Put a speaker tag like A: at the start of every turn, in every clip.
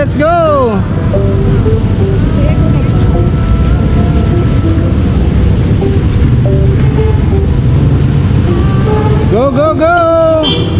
A: let's go! Go, go, go!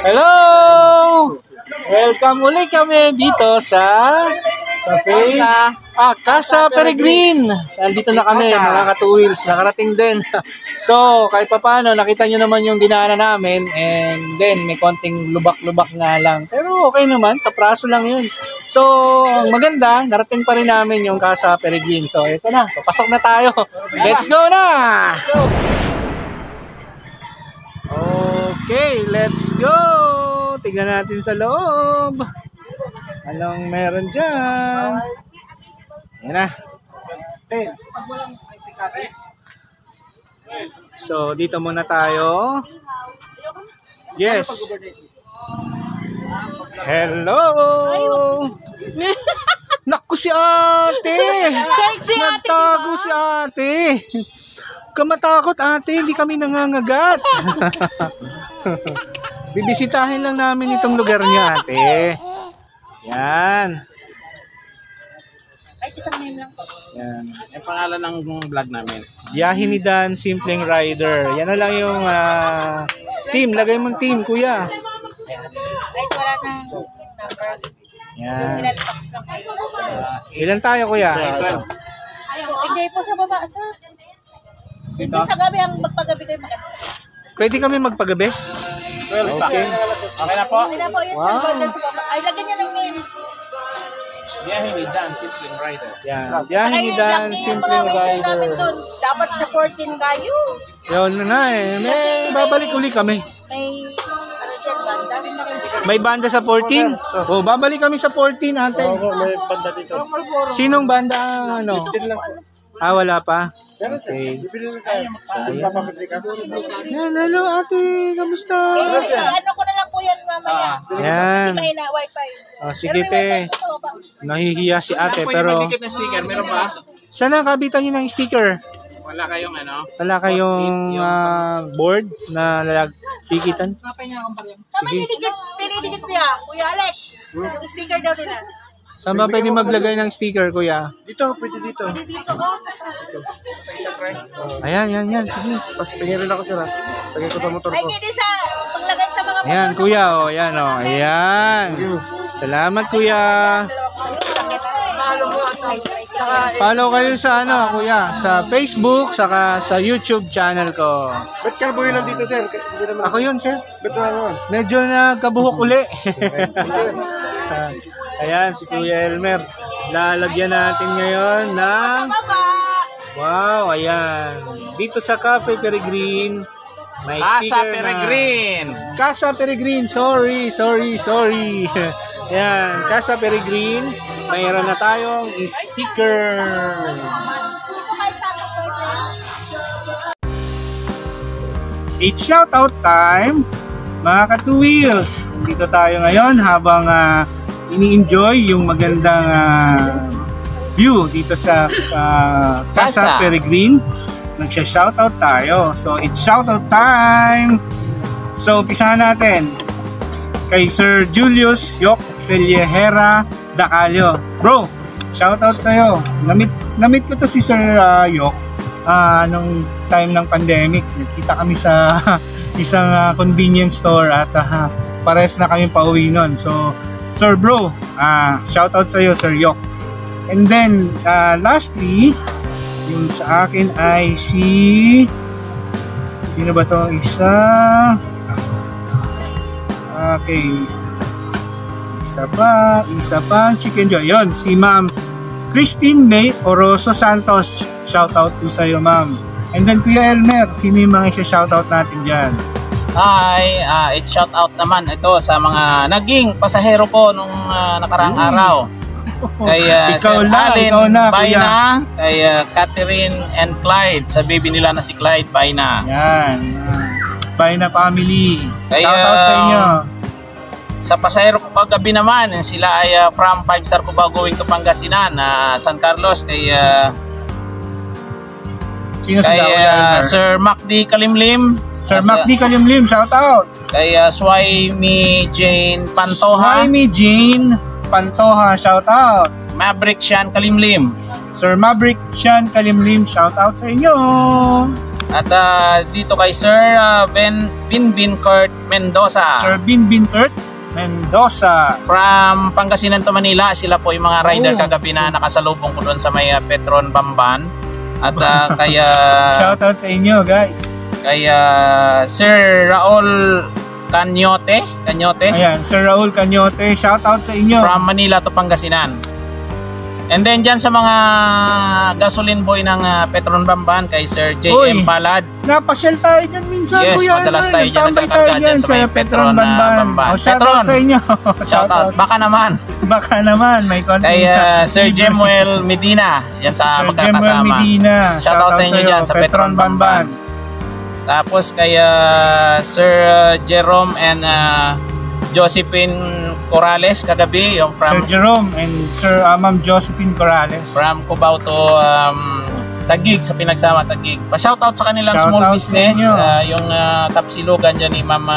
A: Hello! Welcome ulit kami dito sa Casa Peregrine. Nandito na kami, mga ka-2wheels. Nakarating din. So, kahit pa paano, nakita nyo naman yung dinaanan namin. And then, may konting lubak-lubak nga lang. Pero okay naman, kapraso lang yun. So, ang maganda, narating pa rin namin yung Casa Peregrine. So, ito na, papasok na tayo. Let's go na! Okay, let's go! Tingnan natin sa loob. Anong meron dyan? Yan na. So, dito muna tayo. Yes. Hello! Naku si ate!
B: Sexy ate!
A: Nagtago si ate! Kamatakot ate, hindi kami nangangagat. Bibisitahin lang namin itong lugar niya ate. Yan. Yan.
C: Yung pangalan ng vlog namin.
A: Biyahe ni Dan, Simpleng Rider. Yan na lang yung team. Lagay mong team, kuya. Yan. Ilan tayo, kuya?
B: Hindi po sa baba, sir. Dito sa gabi ang magpagabi kayo maganda.
A: Pwede kami magpagabi? Okay.
C: Okay na po?
B: Okay na po, yun
A: Wow.
B: sa baba. Ay, lagyan niya ng mail.
C: Biyahe ni Dan, Simpleng Rider.
A: Yan. Biyahe ni Dan, Simpleng Rider.
B: Dapat sa 14 kayo.
A: Yun na eh. May babalik uli kami.
B: May, ano dyan, banda.
A: May banda sa 14? Oh, babalik kami sa 14 ate.
C: May banda dito.
A: Sinong banda ano? Ah, wala pa. Okay. Yan, hello ate. Kamusta?
B: Ano ko na lang po yan mamaya.
A: Yan.
B: May na wifi.
A: Oh, sige te. Nahihiya si ate pero
C: May dikit na sticker, meron ba?
A: sana kabitan niyo ng sticker.
C: Wala kayong ano?
A: Wala kayong board na dikitan?
B: Tama, pinidikit ko yan. Kuya Alex. Yung sticker daw nila.
A: Saan ba pwede maglagay ng sticker, kuya?
C: Dito, pwede dito.
B: Dito ko.
A: Ayan, yan. Sige.
C: Tingin rin ako sila. Tingin ko sa motor
B: Ay,
C: ko.
B: hindi sa paglagay sa mga
A: Ayan, kuya. Oh, ayan, oh. Ayan. Salamat, kuya. Follow kayo sa ano, kuya, sa Facebook, saka sa YouTube channel ko.
C: Ba't karboy lang dito, sir? Hindi naman.
A: Ako yun, sir.
C: Ba't naman?
A: Medyo nagkabuhok uli. Ayan, si Kuya Elmer. Lalagyan natin ngayon ng... Wow, ayan. Dito sa Cafe Peregrine, may
C: Casa
A: sticker
C: Peregrine.
A: na... Casa Peregrine. Sorry. Ayan, Casa Peregrine. Mayroon na tayong sticker. It's shoutout time. Mga ka-two wheels, dito tayo ngayon habang ini-enjoy yung magandang view dito sa Casa Peregrine. Nagsha-shoutout tayo. So, it's shoutout time! So, umpisahan natin kay Sir Julius Yok Pellejera Dacalio. Bro, shoutout sa'yo. Namit ko to si Sir Yok nung time ng pandemic. Nagkita kami sa isang convenience store at pares na kami pauwi nun. So, Sir Bro, shoutout sa'yo, Sir Yok. And then, lastly, yung sa akin ay sino ba to? Isa? Okay. Isa pa, Chicken Joy. Yun, si Ma'am Christine May Oroso Santos. Shoutout po sa'yo, Ma'am. And then Kuya Elmer, sino yung mga isa-shoutout natin dyan?
D: Hi, it's shoutout naman ito sa mga naging pasahero ko nung nakaraang araw. Kay Sir Allen Bayna, kay Catherine and Clyde, sa baby nila na si Clyde Bayna.
A: Yan. Bayna family.
D: Kay,
A: Shoutout sa inyo.
D: Sa pasahero ko kagabi naman, sila ay from 5-star Cubao going to Pangasinan, San Carlos, kay
A: Sino sila?
D: Sir Macdi Kalimlim.
A: Sir Macdi Kalimlim, shoutout.
D: Kay Swaimi Jane Pantoha.
A: Swaimi Jane Pantoha, shoutout.
D: Maverick Sean Kalimlim.
A: Sir Maverick Sean Kalimlim, shoutout sa inyo.
D: At dito kay Sir Binbin Kurt Mendoza.
A: Sir Binbin Kurt Mendoza.
D: From Pangasinan to Manila, sila po yung mga rider kagabi na nakasalubong ko doon sa may Petron Bamban. At kaya
A: shoutout sa inyo, guys.
D: Kaya Sir Raul Canyote.
A: Ayan, Sir Raul Canyote, shoutout sa inyo.
D: From Manila to Pangasinan. And then dyan sa mga gasoline boy ng Petron Bamban, kay Sir J.M. Palad.
A: Napasyal tayo dyan minsan,
D: yes,
A: Kuya.
D: madalas tayo dyan
A: nagkakarga dyan sa may Petron Bamban. Shoutout sa inyo.
D: Shoutout. Baka naman.
A: Baka naman, may content.
D: Kay Sir Jemuel Medina, yan sa magkakasama.
A: Sir Jemuel Medina,
D: shoutout sa inyo dyan sa Petron Bamban. Tapos kay Sir Jerome and Josephine Corrales kagabi, yung from
A: Sir Jerome and Sir Ma'am Josephine Corrales
D: from Cubao to Taguig, sa pinagsama Taguig. Pa-shoutout sa kanilang
A: Shoutout
D: small business,
A: sa
D: yung Tapsilugan dyan ni Ma'am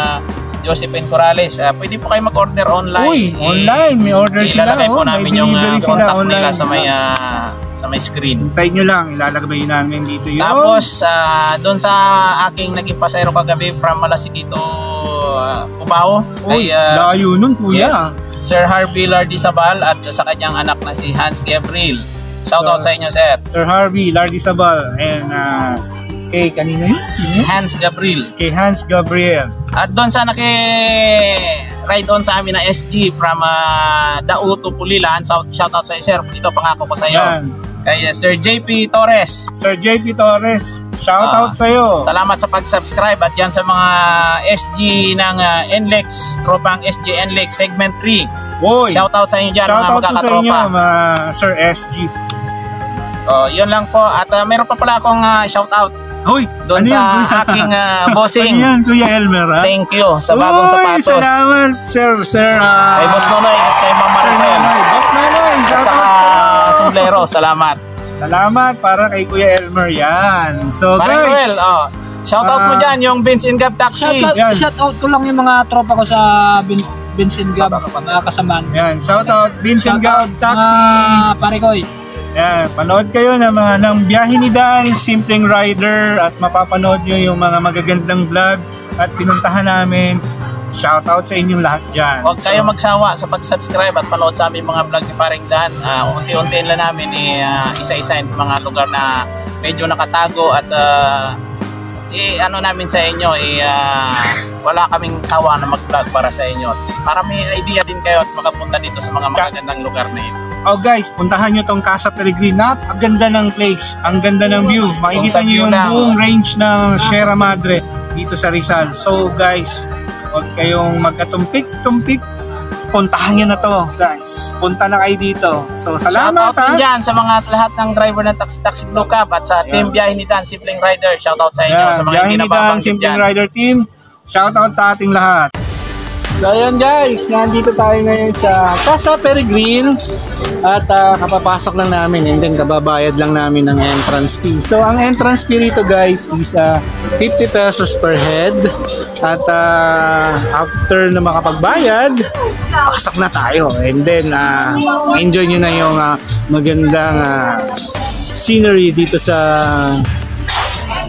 D: Josephine Corrales. Pwede po kayo mag-order online.
A: Uy, online, may order sila.
D: Ilalagay po namin yung
A: delivery sila
D: contact nila
A: online.
D: sa may screen.
A: Hintayin nyo lang, ilalagay namin dito yun.
D: Tapos, doon sa aking naging pasahero kagabi from Malasigi to Cubao.
A: Uy, layo nun, Kuya.
D: Yes, Sir Harvey Lardizabal at sa kanyang anak na si Hans Gabriel. Shoutout sa inyo, sir.
A: Sir Harvey Lardizabal and kay kanino yun?
D: Si Hans Gabriel.
A: Kay Hans Gabriel.
D: At doon sa ride on sa amin na SG from Dao to Pulilan. Shoutout sa iyo, sir. Ito pangako ko sa iyo.
A: Yan.
D: Kay Sir JP Torres.
A: Sir JP Torres, shoutout sa iyo.
D: Salamat sa pag-subscribe at yan sa mga SG ng NLEX, tropang SG NLEX segment 3.
A: Woy.
D: Shoutout sa inyo dyan, mga
A: Shoutout po sa
D: magkakatropa.
A: inyo, Sir SG.
D: Yun lang po. At meron pa pala akong shoutout
A: Hoy,
D: doon
A: ano
D: sa
A: yan,
D: aking bossing.
A: Ano yan, Kuya Elmer, ha?
D: Thank you sa bagong
A: Uy,
D: sapatos.
A: salamat, Sir.
D: Kay Boss Nonoy at kay Ma'am
A: Sir
D: Maricel.
A: Nonoy. Boss Nonoy,
D: At
A: shoutout
D: saka
A: sa inyo.
D: Sombrero, salamat.
A: Salamat para kay Kuya Elmer yan. So,
D: Manuel,
A: guys.
D: shoutout mo dyan yung Benz and Gab Taxi.
A: Yan.
E: Shoutout ko lang yung mga tropa ko sa Vincent Gab na kasamaan.
A: Yan, shoutout Vincent Gab Taxi.
E: Pare ko
A: Yan, panood kayo ng biyahe ni Dan, Simpleng Rider, at mapapanood nyo yung mga magagandang vlog at pinuntahan namin. Shoutout sa inyong lahat dyan.
D: Huwag kayo magsawa sa pag-subscribe at panood sa aming mga vlog ni Paring Dan. Unti-untiin lang namin isa-isahin mga lugar na medyo nakatago at ano namin sa inyo, wala kaming sawa na mag-vlog para sa inyo. Para may idea din kayo at makapunta dito sa mga magagandang lugar na ito.
A: Oh guys, puntahan nyo tong Casa Peregrine. Ang ganda ng place, ang ganda ng view. Makikita nyo yung buong range ng Sierra Madre dito sa Rizal. So guys, huwag kayong magkatumpik-tumpik. Puntahan nyo na to, guys. Punta na kayo dito. So salamat,
D: shoutout din dyan sa mga lahat ng driver ng Taxi Blue Cab at sa team biyahe ni Dan, Simpleng Rider. Shoutout sa inyo sa mga
A: biyahe
D: hindi
A: ni Dan,
D: nababanggit
A: Simpleng
D: dyan.
A: Rider team. Shoutout sa ating lahat. So ayan guys, nandito tayo ngayon sa Casa Peregrine at kapapasok lang namin and then kababayad lang namin ng entrance fee. So ang entrance fee rito guys is 50 pesos per head at after na makapagbayad, pasok na tayo and then enjoy nyo na yung magandang scenery dito sa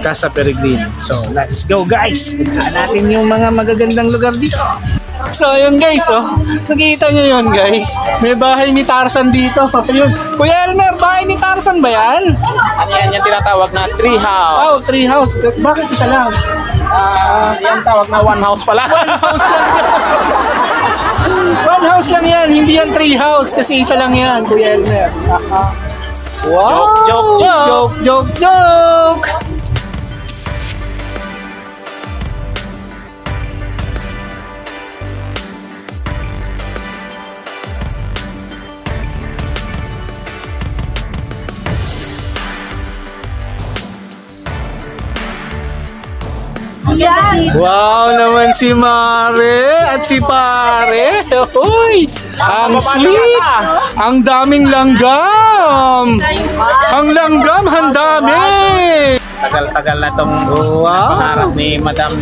A: Casa Peregrine. So let's go guys, puntaan natin yung mga magagandang lugar dito. So ayun guys, nakikita nyo yun guys, may bahay ni Tarzan dito. Yun. Kuya Elmer, bahay ni Tarzan ba yan?
D: Ano yan yung tinatawag na tree house?
A: Oh, tree house. Bakit isa lang?
D: Yan tawag na one house pala.
A: House lang yan. One house lang yan, hindi yan tree house kasi isa lang yan, Kuya Elmer. Wow! Joke! Wow naman si Mare at si Pare. Uy, ang sweet. Ang daming langgam. Ang langgam, ang dami.
D: Tagal-tagal na itong pangarap ni Madam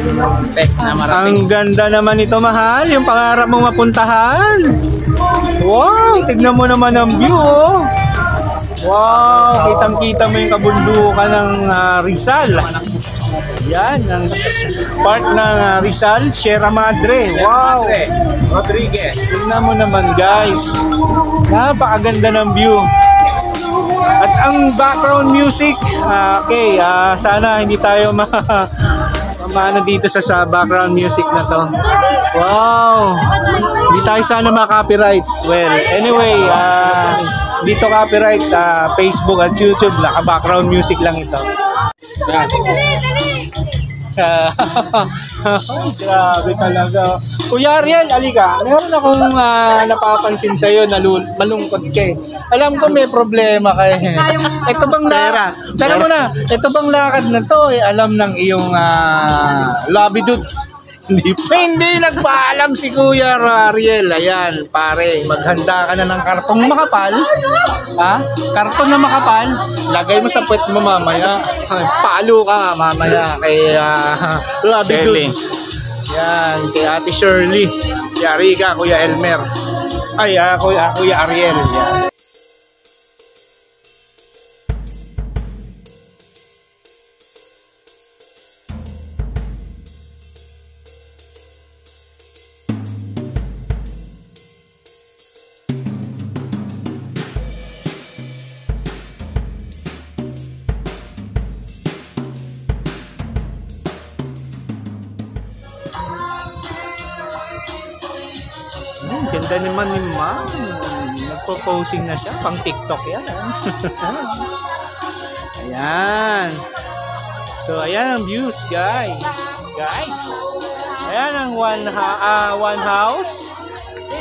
D: Tess na marating.
A: Ang ganda naman ito, mahal. Yung pangarap mong mapuntahan. Wow, tignan mo naman ang view. Wow, kitang-kita mo yung kabundukan ng Rizal. Yan, ang part ng Rizal, Sierra Madre. Wow!
D: Rodriguez.
A: Tignan mo naman guys. Napakaganda ng view. At ang background music, okay, sana hindi tayo mamano dito sa background music na to. Wow! Hindi tayo sana ma-copyright. Well, anyway, dito copyright, Facebook at YouTube, naka-background music lang ito. Yan. Grabe talaga. Kuya Ariel, alika. Meron akong napapansin sa'yo na malungkot ka eh. Alam ko may problema ka eh. Ito bang ito bang lakad na to eh, alam ng iyong lobby dudes? Hindi nagpaalam si Kuya Ariel. Ayan, pare, maghanda ka na ng kartong makapal. Karton na makapal, lagay mo sa puwet mo mamaya. Palo ka mamaya kay Lobby Goods. Yan, kay Ate Shirley. Yari ka, Kuya Elmer. Ay, Kuya Ariel. Yan. Ganda naman ni Ma'am. Nagpo-posing na siya. Pang TikTok yan. Ayan. So, ayan ang views, guys. Ayan ang one house.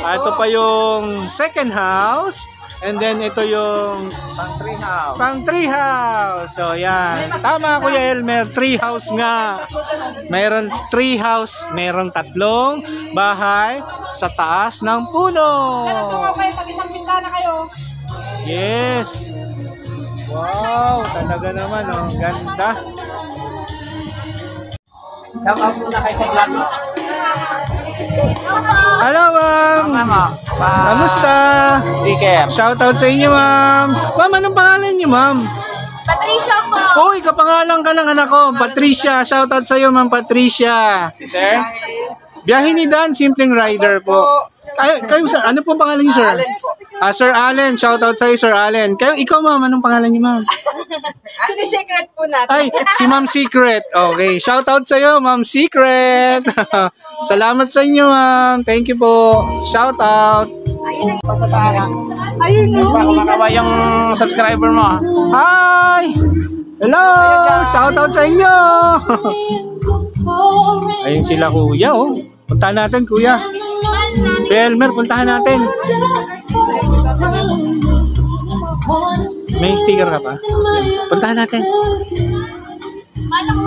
A: Ito pa yung second house. And then, ito yung pang tree house. So, ayan. Tama, Kuya Elmer. Tree house nga. Mayroon tree house. Mayroon 3 bahay sa taas ng puno. Yes. Wow, talaga naman, ganda. Hello, ma'am. Kamusta?
D: Sticker.
A: Shoutout sa inyo, ma'am. Ma'am, anong pangalan niyo, ma'am?
B: Patricia po.
A: Uy, kapangalan ka ng anak ko. Patricia. Shoutout sa iyo, ma'am Patricia.
D: Sir?
A: Biyahe ni Dan, simpleng rider po. Kayo, sir, ano po pangalan niyo, sir? Sir Allen, shoutout sa iyo, Sir Allen. Ikaw, ma'am, anong pangalan niyo, ma'am?
B: Secret po natin.
A: Ay, si Ma'am Secret. Okay, shoutout sa iyo, Ma'am Secret. Salamat sa inyo, ma'am. Thank you po. Shoutout.
B: Ayun no.
D: Kumakawa yung subscriber mo.
A: Hi! Hello! Shoutout sa inyo! Ayun sila, kuya, oh. Puntahan natin, kuya. Belmer, puntahan natin. May sticker ka pa? Puntahan natin.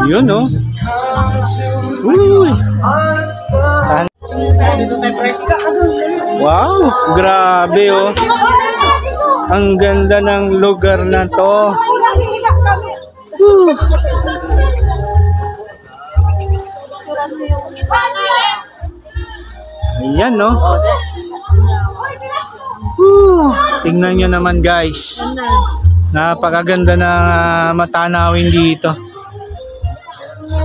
A: Yun, oh. Uy! Wow, grabe oh. Ang ganda ng lugar na to. Woo. Ayan no. Woo. Tingnan nyo naman guys. Napakaganda na matanawin dito.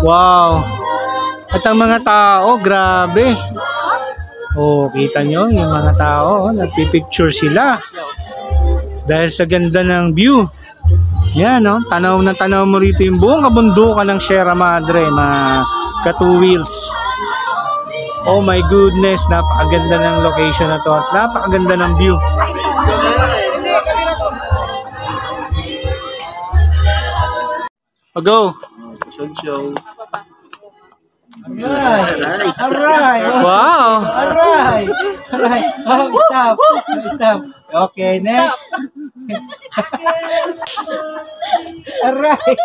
A: Wow. At ang mga tao, grabe. Oh, kita nyo yung mga tao, nagpipicture sila. Dahil sa ganda ng view. Yan, no? Tanaw na tanaw mo rito yung buong kabundukan ng Sierra Madre, mga ka-two wheels. Oh my goodness, napakaganda ng location na to at napakaganda ng view. Go!
E: Alright.
A: Wow!
E: Alright. Alright. Oh, stop. Stop. Okay, next. Alright.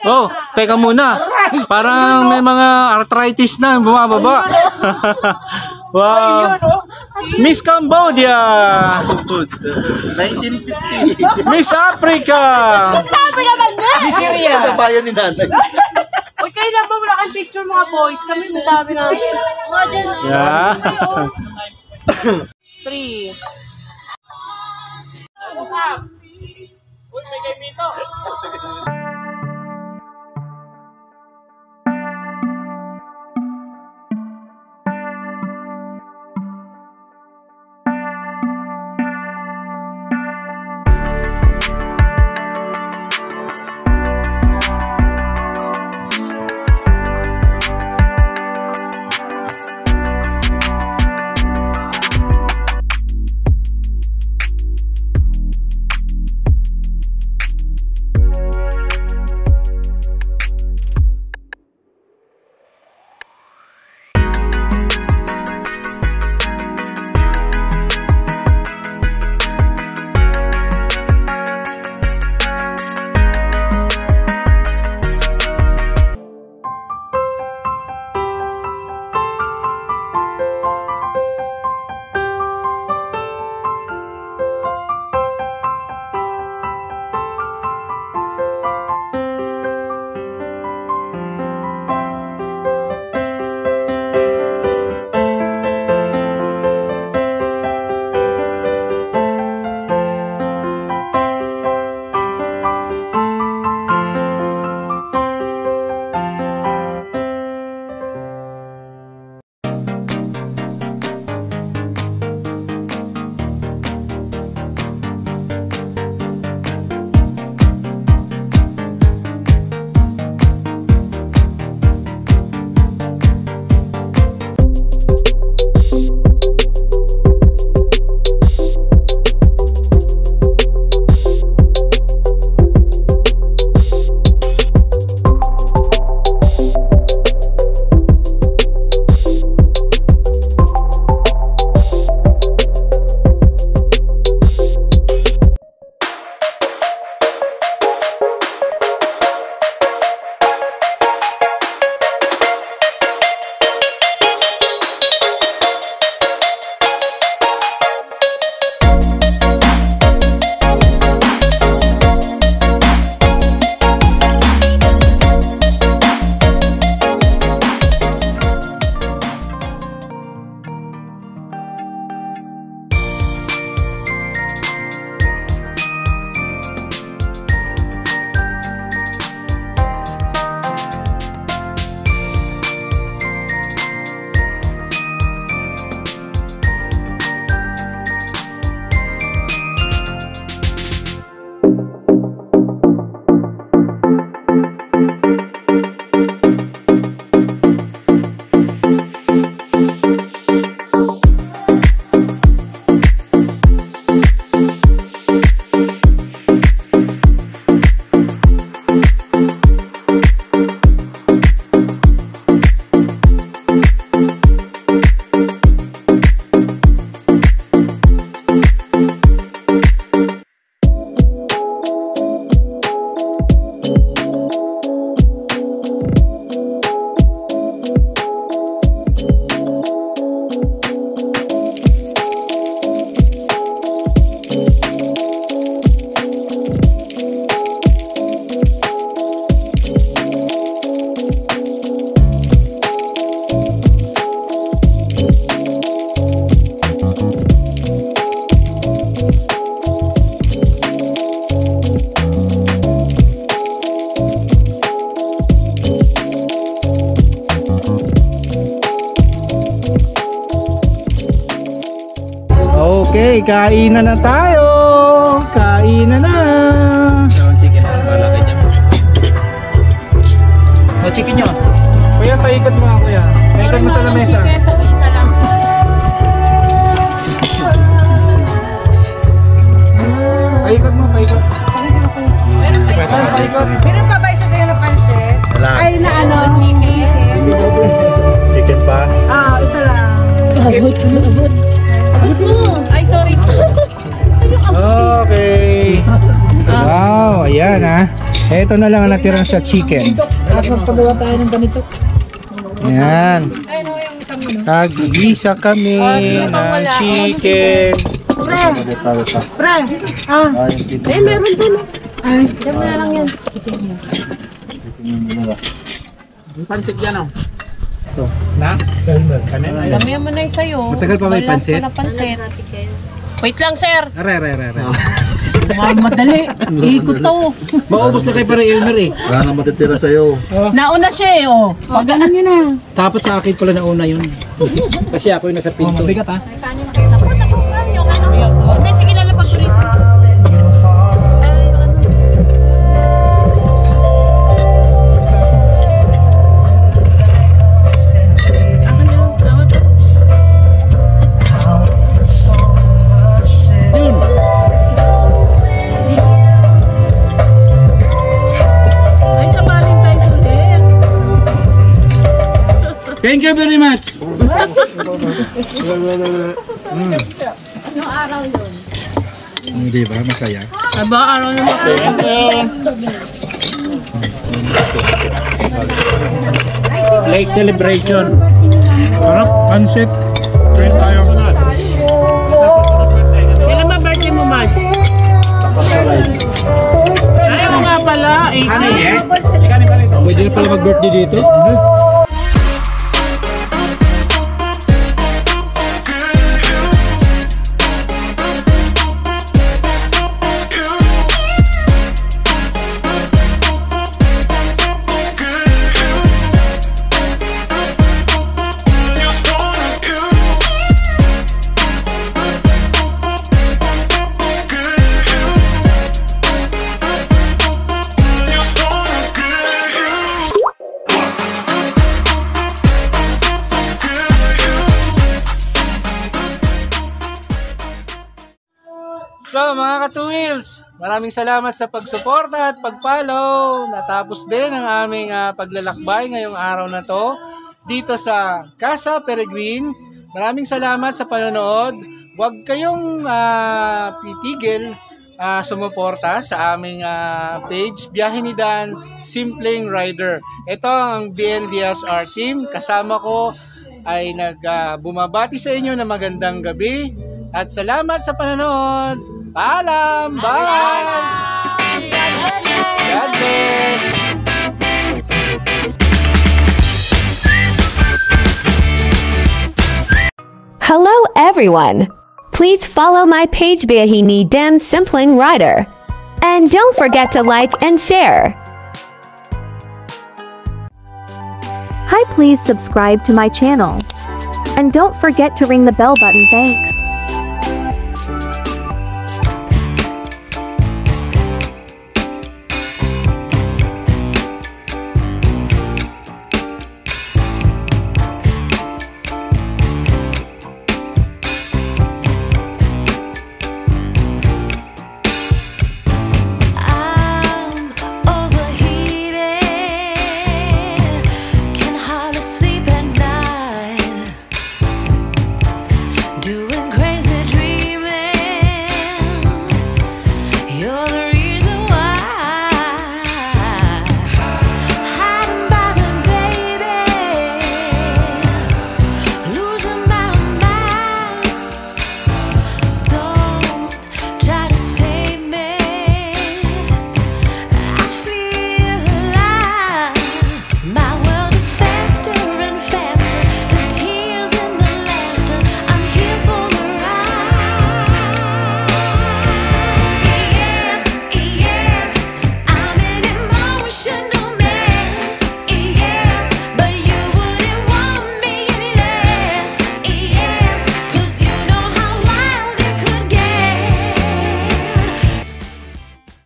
A: Oh, teka muna. Parang may mga arthritis na bumababa. Wow. Miss Cambodia.
C: 1950.
A: Miss Africa.
B: Sabi naman na!
E: Di Syria.
C: Sa bayan ni nanay.
B: Uy, kayo na ba wala kang picture mga boys? Kami madami na.
A: Yeah.
B: 3.
D: Uy, may game dito.
A: kainan na tayo. Kainan na.
D: Chicken na malaki dyan.
A: O, chicken nyo. Kuya, paikot mo ako kuya. Paikot mo sa lamesa. Paikot mo, paikot. Paikot.
B: Meron pa ba isa kayo na pansit?
C: Wala.
B: Ay, na ano? Chicken.
C: Chicken pa?
B: Isa lang.
F: Ay, sorry.
A: Okay. Wow, ayan ha. Ito na lang ang natira sa chicken.
E: Tapos magpagawa tayo ng ganito.
A: Ayan. Tag-isa kami ng chicken.
B: Pre, meron doon. Ay, dami na lang yan.
D: Pansit yan oh.
A: Na?
F: Damihan mo na yung sa'yo.
A: Matagal pa may pansit?
F: Pansit. Wait lang, sir.
A: Are.
F: Madali. Ikot to.
A: Maubos na kay para Elmer eh.
C: Wala nang matitira sa'yo.
F: Nauna siya eh, oh.
B: Pag-ano nyo na.
A: Tapos sa akin pala nauna yun. Kasi ako yung nasa pinto.
E: Mabigat ha.
F: Hindi, sige na lang pag-tuloy.
A: Yun.
F: Ay, sa Valentine's ulit.
A: Thank you very much.
C: Hindi ba? Masaya.
F: Aba, araw na ako.
A: Lake celebration. Sarap, pansit. Try tayo.
F: Kailan ba birthday mo, Mad? Ay, mo nga pala.
A: Pwede na pala mag-birthday dito. So mga ka-2wheels, maraming salamat sa pagsuporta at pag-follow. Natapos din ang aming paglalakbay ngayong araw na to dito sa Casa Peregrine. Maraming salamat sa panonood. Huwag kayong titigil sumuporta sa aming page, Biyahe ni Dan, Simpleng Rider. Ito ang BNDSR team. Kasama ko ay bumabati sa inyo na magandang gabi. At salamat sa panonood. Paalam! Bye! God bless!
G: Hello everyone! Please follow my page Biyahe ni Dan Simpleng Rider. And don't forget to like and share.
H: Hi, please subscribe to my channel. And don't forget to ring the bell button. Thanks.